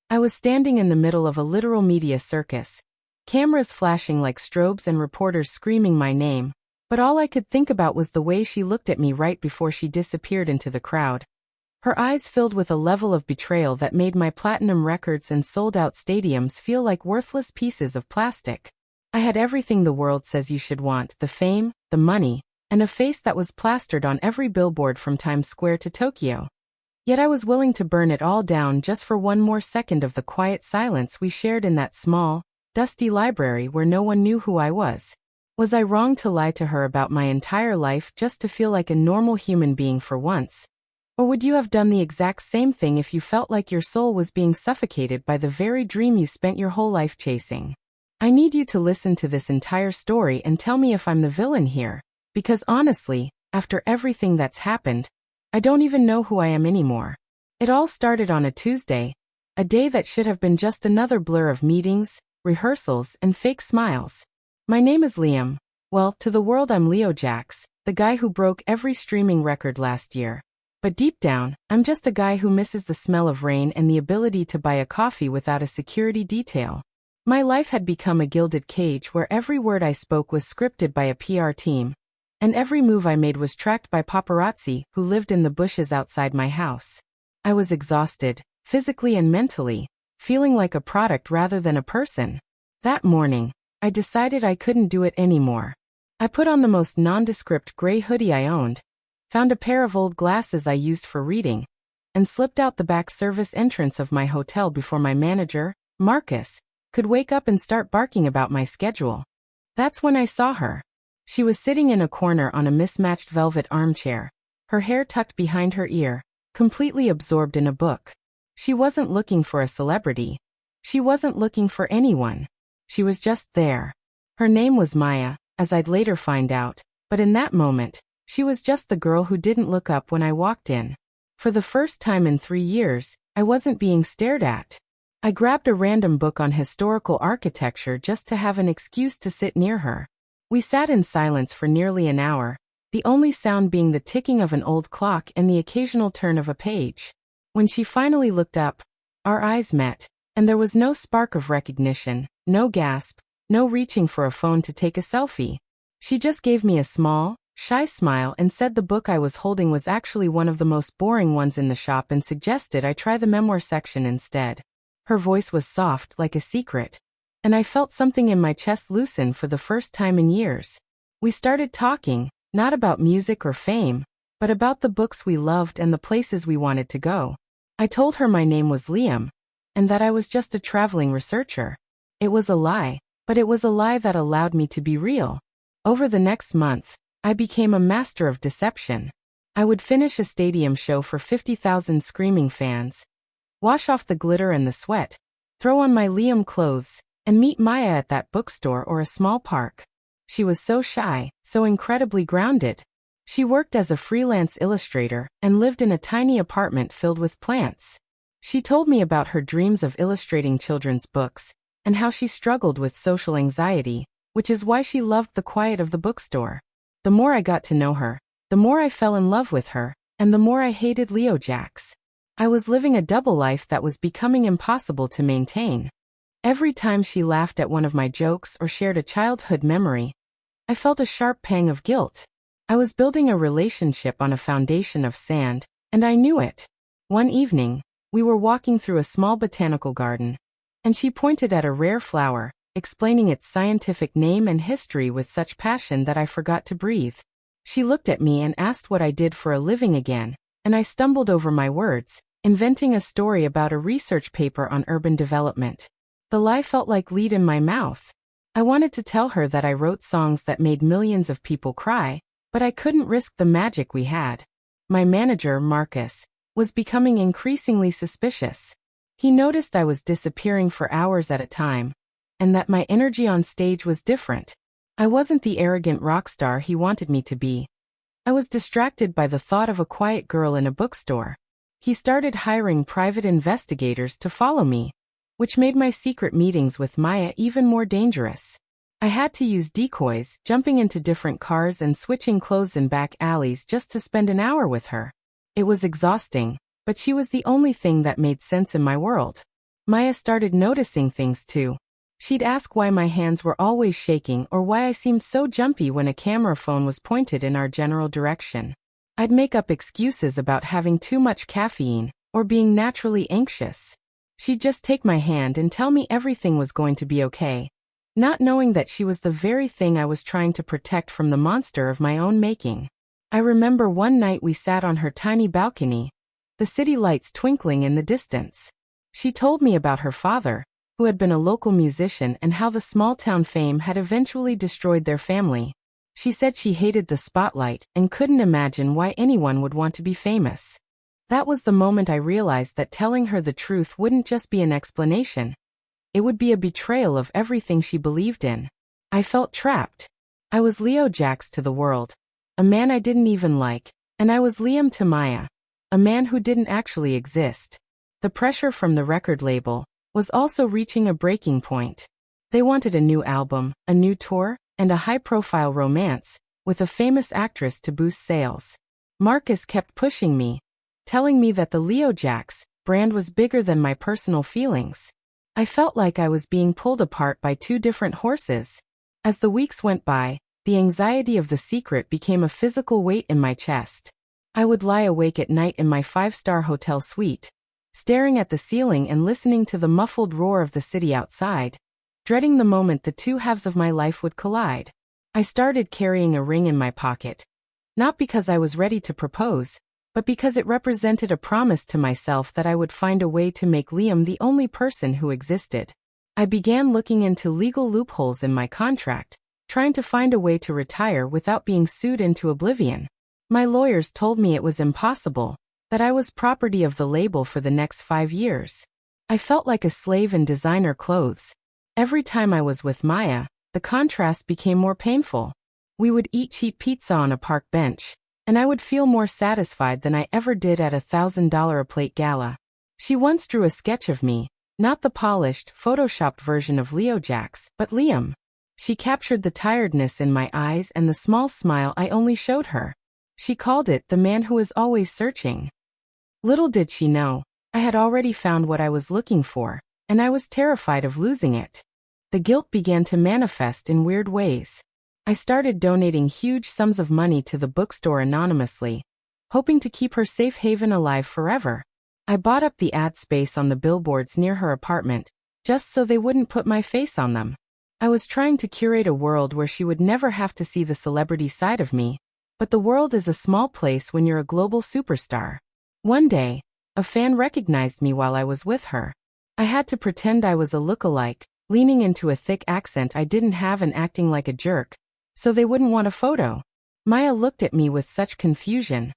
I was standing in the middle of a literal media circus, cameras flashing like strobes and reporters screaming my name, but all I could think about was the way she looked at me right before she disappeared into the crowd. Her eyes filled with a level of betrayal that made my platinum records and sold-out stadiums feel like worthless pieces of plastic. I had everything the world says you should want: the fame, the money, and a face that was plastered on every billboard from Times Square to Tokyo. Yet I was willing to burn it all down just for one more second of the quiet silence we shared in that small, dusty library where no one knew who I was. Was I wrong to lie to her about my entire life just to feel like a normal human being for once? Or would you have done the exact same thing if you felt like your soul was being suffocated by the very dream you spent your whole life chasing? I need you to listen to this entire story and tell me if I'm the villain here, because honestly, after everything that's happened, I don't even know who I am anymore. It all started on a Tuesday, a day that should have been just another blur of meetings, rehearsals, and fake smiles. My name is Liam. Well, to the world I'm Leo Jax, the guy who broke every streaming record last year. But deep down, I'm just a guy who misses the smell of rain and the ability to buy a coffee without a security detail. My life had become a gilded cage where every word I spoke was scripted by a PR team, and every move I made was tracked by paparazzi who lived in the bushes outside my house. I was exhausted, physically and mentally, feeling like a product rather than a person. That morning, I decided I couldn't do it anymore. I put on the most nondescript gray hoodie I owned, found a pair of old glasses I used for reading, and slipped out the back service entrance of my hotel before my manager, Marcus, could wake up and start barking about my schedule. That's when I saw her. She was sitting in a corner on a mismatched velvet armchair, her hair tucked behind her ear, completely absorbed in a book. She wasn't looking for a celebrity. She wasn't looking for anyone. She was just there. Her name was Maya, as I'd later find out, but in that moment, she was just the girl who didn't look up when I walked in. For the first time in 3 years, I wasn't being stared at. I grabbed a random book on historical architecture just to have an excuse to sit near her. We sat in silence for nearly an hour, the only sound being the ticking of an old clock and the occasional turn of a page. When she finally looked up, our eyes met, and there was no spark of recognition, no gasp, no reaching for a phone to take a selfie. She just gave me a small, shy smile and said the book I was holding was actually one of the most boring ones in the shop and suggested I try the memoir section instead. Her voice was soft like a secret, and I felt something in my chest loosen for the first time in years. We started talking, not about music or fame, but about the books we loved and the places we wanted to go. I told her my name was Liam, and that I was just a traveling researcher. It was a lie, but it was a lie that allowed me to be real. Over the next month, I became a master of deception. I would finish a stadium show for 50,000 screaming fans, wash off the glitter and the sweat, throw on my Liam clothes, and meet Maya at that bookstore or a small park. She was so shy, so incredibly grounded. She worked as a freelance illustrator and lived in a tiny apartment filled with plants. She told me about her dreams of illustrating children's books, and how she struggled with social anxiety, which is why she loved the quiet of the bookstore. The more I got to know her, the more I fell in love with her, and the more I hated Leo Jax. I was living a double life that was becoming impossible to maintain. Every time she laughed at one of my jokes or shared a childhood memory, I felt a sharp pang of guilt. I was building a relationship on a foundation of sand, and I knew it. One evening, we were walking through a small botanical garden, and she pointed at a rare flower, explaining its scientific name and history with such passion that I forgot to breathe. She looked at me and asked what I did for a living again, and I stumbled over my words, inventing a story about a research paper on urban development. The lie felt like lead in my mouth. I wanted to tell her that I wrote songs that made millions of people cry, but I couldn't risk the magic we had. My manager, Marcus, was becoming increasingly suspicious. He noticed I was disappearing for hours at a time, and that my energy on stage was different. I wasn't the arrogant rock star he wanted me to be. I was distracted by the thought of a quiet girl in a bookstore. He started hiring private investigators to follow me, which made my secret meetings with Maya even more dangerous. I had to use decoys, jumping into different cars and switching clothes in back alleys just to spend an hour with her. It was exhausting, but she was the only thing that made sense in my world. Maya started noticing things too. She'd ask why my hands were always shaking or why I seemed so jumpy when a camera phone was pointed in our general direction. I'd make up excuses about having too much caffeine or being naturally anxious. She'd just take my hand and tell me everything was going to be okay, not knowing that she was the very thing I was trying to protect from the monster of my own making. I remember one night we sat on her tiny balcony, the city lights twinkling in the distance. She told me about her father, who had been a local musician, and how the small-town fame had eventually destroyed their family. She said she hated the spotlight and couldn't imagine why anyone would want to be famous. That was the moment I realized that telling her the truth wouldn't just be an explanation. It would be a betrayal of everything she believed in. I felt trapped. I was Leo Jax to the world, a man I didn't even like, and I was Liam to Maya, a man who didn't actually exist. The pressure from the record label was also reaching a breaking point. They wanted a new album, a new tour, and a high-profile romance with a famous actress to boost sales. Marcus kept pushing me, telling me that the Leo Jax brand was bigger than my personal feelings. I felt like I was being pulled apart by two different horses. As the weeks went by, the anxiety of the secret became a physical weight in my chest. I would lie awake at night in my 5-star hotel suite, staring at the ceiling and listening to the muffled roar of the city outside, dreading the moment the two halves of my life would collide. I started carrying a ring in my pocket, not because I was ready to propose, but because it represented a promise to myself that I would find a way to make Liam the only person who existed. I began looking into legal loopholes in my contract, trying to find a way to retire without being sued into oblivion. My lawyers told me it was impossible, that I was property of the label for the next 5 years. I felt like a slave in designer clothes. Every time I was with Maya, the contrast became more painful. We would eat cheap pizza on a park bench, and I would feel more satisfied than I ever did at a $1,000 a plate gala. She once drew a sketch of me, not the polished, photoshopped version of Leo Jax, but Liam. She captured the tiredness in my eyes and the small smile I only showed her. She called it the man who is always searching. Little did she know, I had already found what I was looking for, and I was terrified of losing it. The guilt began to manifest in weird ways. I started donating huge sums of money to the bookstore anonymously, hoping to keep her safe haven alive forever. I bought up the ad space on the billboards near her apartment, just so they wouldn't put my face on them. I was trying to curate a world where she would never have to see the celebrity side of me, but the world is a small place when you're a global superstar. One day, a fan recognized me while I was with her. I had to pretend I was a lookalike, leaning into a thick accent I didn't have and acting like a jerk, so they wouldn't want a photo. Maya looked at me with such confusion,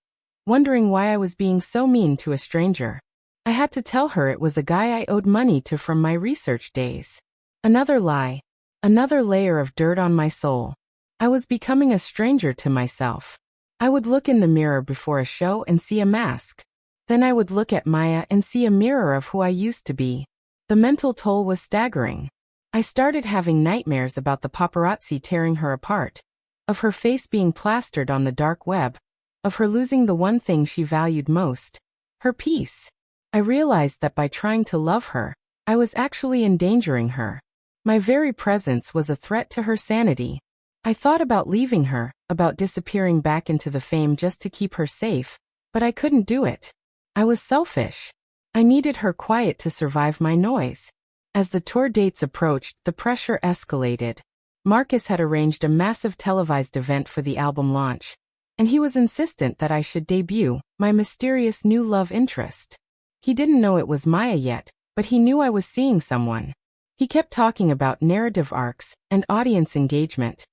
wondering why I was being so mean to a stranger. I had to tell her it was a guy I owed money to from my research days. Another lie. Another layer of dirt on my soul. I was becoming a stranger to myself. I would look in the mirror before a show and see a mask. Then I would look at Maya and see a mirror of who I used to be. The mental toll was staggering. I started having nightmares about the paparazzi tearing her apart, of her face being plastered on the dark web, of her losing the one thing she valued most, her peace. I realized that by trying to love her, I was actually endangering her. My very presence was a threat to her sanity. I thought about leaving her, about disappearing back into the fame just to keep her safe, but I couldn't do it. I was selfish. I needed her quiet to survive my noise. As the tour dates approached, the pressure escalated. Marcus had arranged a massive televised event for the album launch, and he was insistent that I should debut my mysterious new love interest. He didn't know it was Maya yet, but he knew I was seeing someone. He kept talking about narrative arcs and audience engagement,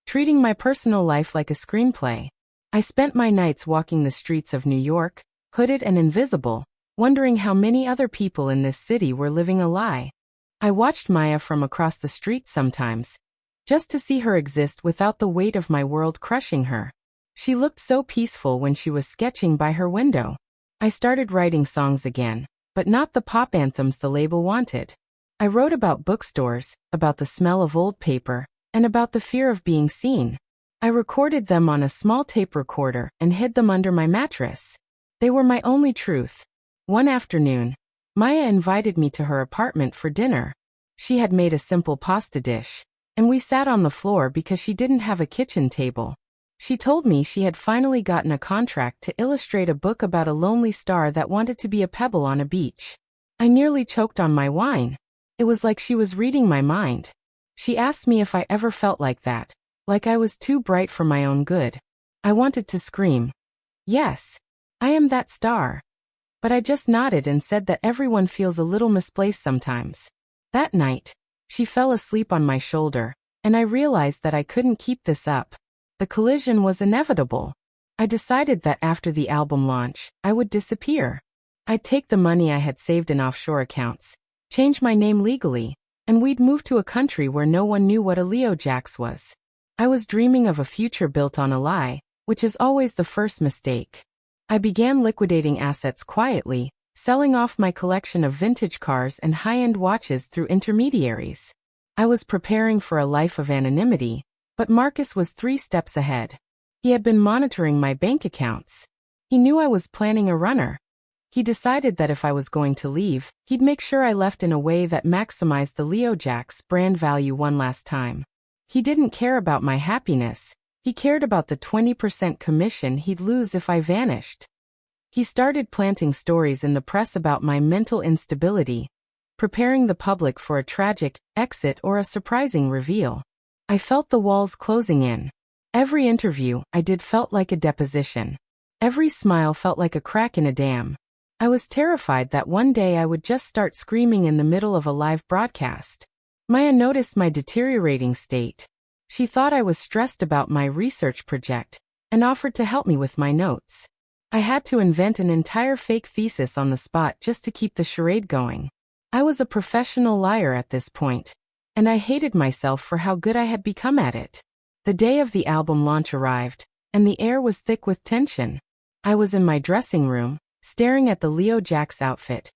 treating my personal life like a screenplay. I spent my nights walking the streets of New York, hooded and invisible, wondering how many other people in this city were living a lie. I watched Maya from across the street sometimes, just to see her exist without the weight of my world crushing her. She looked so peaceful when she was sketching by her window. I started writing songs again, but not the pop anthems the label wanted. I wrote about bookstores, about the smell of old paper, and about the fear of being seen. I recorded them on a small tape recorder and hid them under my mattress. They were my only truth. One afternoon, Maya invited me to her apartment for dinner. She had made a simple pasta dish, and we sat on the floor because she didn't have a kitchen table. She told me she had finally gotten a contract to illustrate a book about a lonely star that wanted to be a pebble on a beach. I nearly choked on my wine. It was like she was reading my mind. She asked me if I ever felt like that, like I was too bright for my own good. I wanted to scream. Yes, I am that star. But I just nodded and said that everyone feels a little misplaced sometimes. That night, she fell asleep on my shoulder, and I realized that I couldn't keep this up. The collision was inevitable. I decided that after the album launch, I would disappear. I'd take the money I had saved in offshore accounts, change my name legally, and we'd move to a country where no one knew what a Leo Jax was. I was dreaming of a future built on a lie, which is always the first mistake. I began liquidating assets quietly, selling off my collection of vintage cars and high-end watches through intermediaries. I was preparing for a life of anonymity, but Marcus was 3 steps ahead. He had been monitoring my bank accounts. He knew I was planning a runner. He decided that if I was going to leave, he'd make sure I left in a way that maximized the Leo Jax brand value one last time. He didn't care about my happiness. He cared about the 20% commission he'd lose if I vanished. He started planting stories in the press about my mental instability, preparing the public for a tragic exit or a surprising reveal. I felt the walls closing in. Every interview I did felt like a deposition. Every smile felt like a crack in a dam. I was terrified that one day I would just start screaming in the middle of a live broadcast. Maya noticed my deteriorating state. She thought I was stressed about my research project and offered to help me with my notes. I had to invent an entire fake thesis on the spot just to keep the charade going. I was a professional liar at this point, and I hated myself for how good I had become at it. The day of the album launch arrived, and the air was thick with tension. I was in my dressing room, staring at the Leo Jax outfit,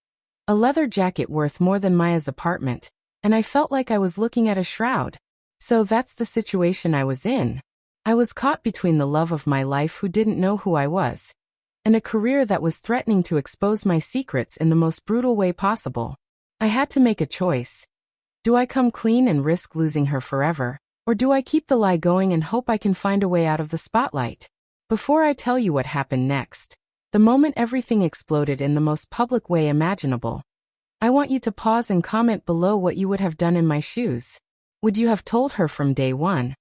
a leather jacket worth more than Maya's apartment, and I felt like I was looking at a shroud. So that's the situation I was in. I was caught between the love of my life who didn't know who I was, and a career that was threatening to expose my secrets in the most brutal way possible. I had to make a choice. Do I come clean and risk losing her forever, or do I keep the lie going and hope I can find a way out of the spotlight? Before I tell you what happened next, the moment everything exploded in the most public way imaginable, I want you to pause and comment below what you would have done in my shoes. Would you have told her from day one?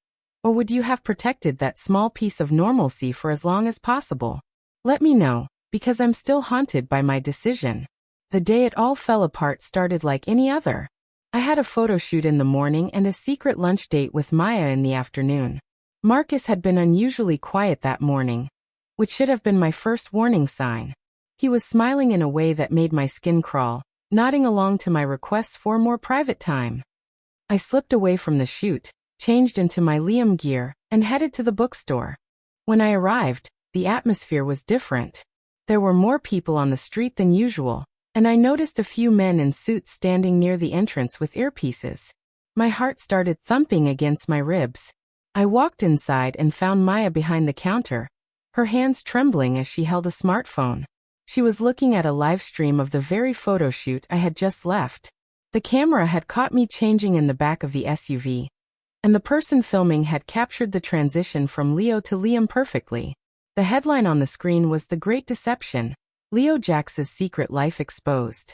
Or would you have protected that small piece of normalcy for as long as possible? Let me know, because I'm still haunted by my decision. The day it all fell apart started like any other. I had a photo shoot in the morning and a secret lunch date with Maya in the afternoon. Marcus had been unusually quiet that morning, which should have been my first warning sign. He was smiling in a way that made my skin crawl, nodding along to my requests for more private time. I slipped away from the shoot, changed into my Liam gear, and headed to the bookstore. When I arrived, the atmosphere was different. There were more people on the street than usual, and I noticed a few men in suits standing near the entrance with earpieces. My heart started thumping against my ribs. I walked inside and found Maya behind the counter, her hands trembling as she held a smartphone. She was looking at a live stream of the very photo shoot I had just left. The camera had caught me changing in the back of the SUV, and the person filming had captured the transition from Leo to Liam perfectly. The headline on the screen was "The Great Deception, Leo Jax's Secret Life Exposed."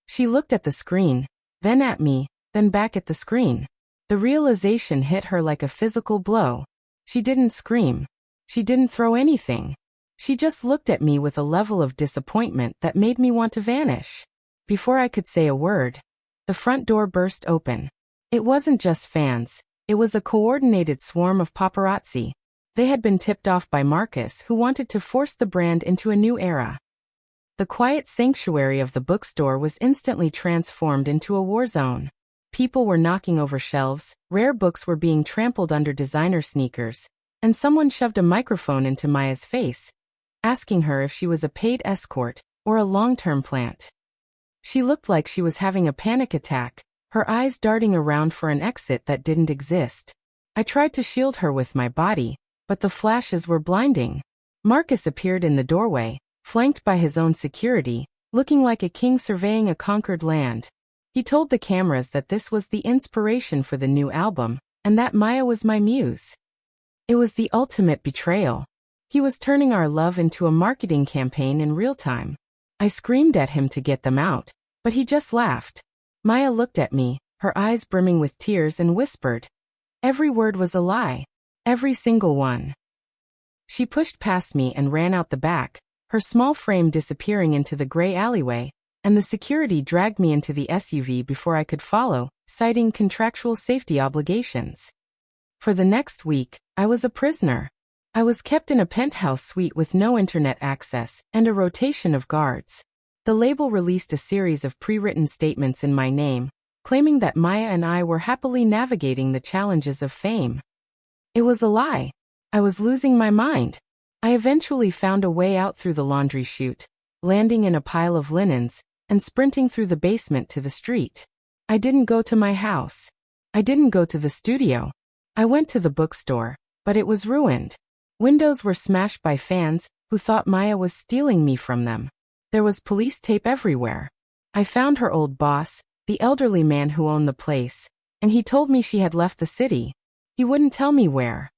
She looked at the screen, then at me, then back at the screen. The realization hit her like a physical blow. She didn't scream. She didn't throw anything. She just looked at me with a level of disappointment that made me want to vanish. Before I could say a word, the front door burst open. It wasn't just fans. It was a coordinated swarm of paparazzi. They had been tipped off by Marcus, who wanted to force the brand into a new era. The quiet sanctuary of the bookstore was instantly transformed into a war zone. People were knocking over shelves, rare books were being trampled under designer sneakers, and someone shoved a microphone into Maya's face, asking her if she was a paid escort or a long-term plant. She looked like she was having a panic attack, her eyes darting around for an exit that didn't exist. I tried to shield her with my body, but the flashes were blinding. Marcus appeared in the doorway, flanked by his own security, looking like a king surveying a conquered land. He told the cameras that this was the inspiration for the new album, and that Maya was my muse. It was the ultimate betrayal. He was turning our love into a marketing campaign in real time. I screamed at him to get them out, but he just laughed. Maya looked at me, her eyes brimming with tears, and whispered. Every word was a lie. Every single one. She pushed past me and ran out the back, her small frame disappearing into the gray alleyway, and the security dragged me into the SUV before I could follow, citing contractual safety obligations. For the next week, I was a prisoner. I was kept in a penthouse suite with no internet access and a rotation of guards. The label released a series of pre-written statements in my name, claiming that Maya and I were happily navigating the challenges of fame. It was a lie. I was losing my mind. I eventually found a way out through the laundry chute, landing in a pile of linens, and sprinting through the basement to the street. I didn't go to my house. I didn't go to the studio. I went to the bookstore, but it was ruined. Windows were smashed by fans who thought Maya was stealing me from them. There was police tape everywhere. I found her old boss, the elderly man who owned the place, and he told me she had left the city. He wouldn't tell me where.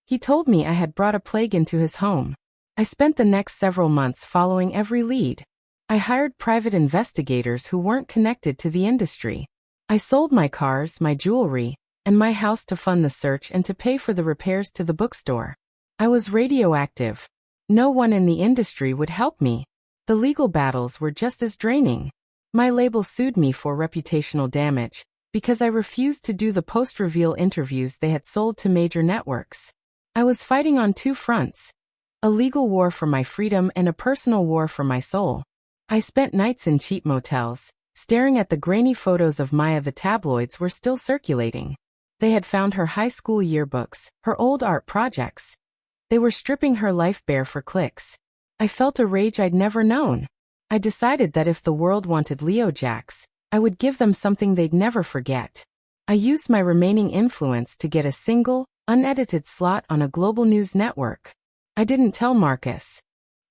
He told me I had brought a plague into his home. I spent the next several months following every lead. I hired private investigators who weren't connected to the industry. I sold my cars, my jewelry, and my house to fund the search and to pay for the repairs to the bookstore. I was radioactive. No one in the industry would help me. The legal battles were just as draining. My label sued me for reputational damage because I refused to do the post-reveal interviews they had sold to major networks. I was fighting on two fronts: a legal war for my freedom and a personal war for my soul. I spent nights in cheap motels, staring at the grainy photos of Maya the tabloids were still circulating. They had found her high school yearbooks, her old art projects. They were stripping her life bare for clicks. I felt a rage I'd never known. I decided that if the world wanted Leo Jax, I would give them something they'd never forget. I used my remaining influence to get a single, unedited slot on a global news network. I didn't tell Marcus.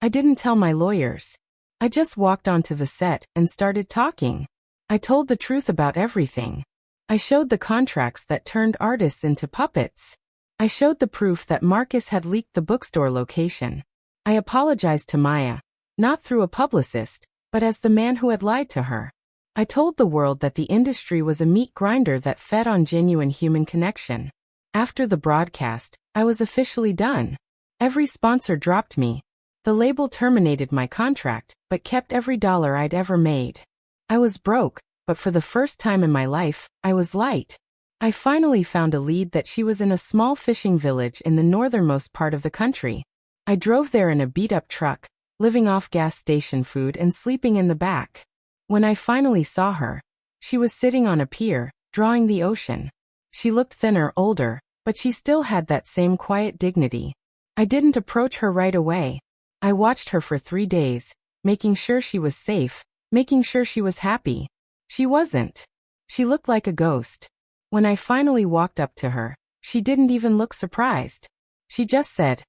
I didn't tell my lawyers. I just walked onto the set and started talking. I told the truth about everything. I showed the contracts that turned artists into puppets. I showed the proof that Marcus had leaked the bookstore location. I apologized to Maya, not through a publicist, but as the man who had lied to her. I told the world that the industry was a meat grinder that fed on genuine human connection. After the broadcast, I was officially done. Every sponsor dropped me. The label terminated my contract, but kept every dollar I'd ever made. I was broke, but for the first time in my life, I was light. I finally found a lead that she was in a small fishing village in the northernmost part of the country. I drove there in a beat-up truck, living off gas station food and sleeping in the back. When I finally saw her, she was sitting on a pier, drawing the ocean. She looked thinner, older, but she still had that same quiet dignity. I didn't approach her right away. I watched her for 3 days, making sure she was safe, making sure she was happy. She wasn't. She looked like a ghost. When I finally walked up to her, she didn't even look surprised. She just said,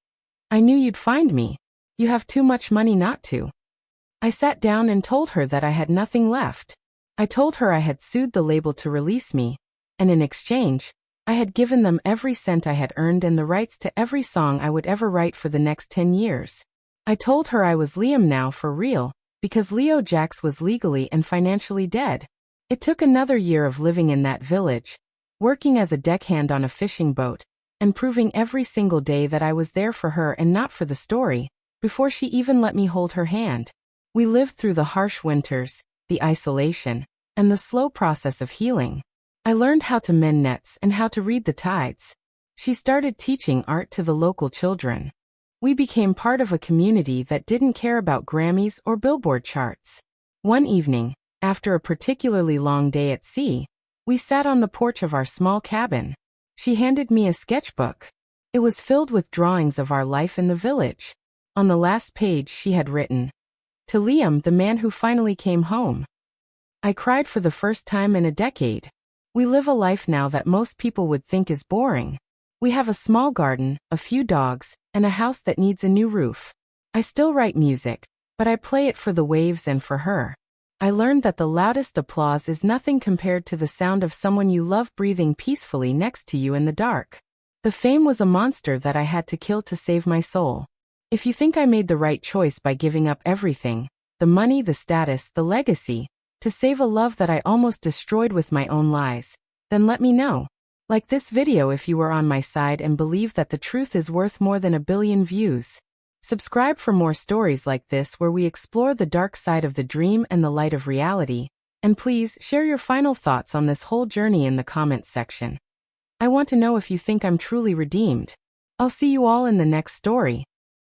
"I knew you'd find me. You have too much money not to." I sat down and told her that I had nothing left. I told her I had sued the label to release me, and in exchange, I had given them every cent I had earned and the rights to every song I would ever write for the next 10 years. I told her I was Liam now for real, because Leo Jax was legally and financially dead. It took another year of living in that village, working as a deckhand on a fishing boat, and proving every single day that I was there for her and not for the story, before she even let me hold her hand. We lived through the harsh winters, the isolation, and the slow process of healing. I learned how to mend nets and how to read the tides. She started teaching art to the local children. We became part of a community that didn't care about Grammys or Billboard charts. One evening, after a particularly long day at sea, we sat on the porch of our small cabin. She handed me a sketchbook. It was filled with drawings of our life in the village. On the last page she had written, "To Liam, the man who finally came home." I cried for the first time in a decade. We live a life now that most people would think is boring. We have a small garden, a few dogs, and a house that needs a new roof. I still write music, but I play it for the waves and for her. I learned that the loudest applause is nothing compared to the sound of someone you love breathing peacefully next to you in the dark. The fame was a monster that I had to kill to save my soul. If you think I made the right choice by giving up everything, the money, the status, the legacy, to save a love that I almost destroyed with my own lies, then let me know. Like this video if you were on my side and believe that the truth is worth more than 1 billion views. Subscribe for more stories like this where we explore the dark side of the dream and the light of reality. And please share your final thoughts on this whole journey in the comments section. I want to know if you think I'm truly redeemed. I'll see you all in the next story.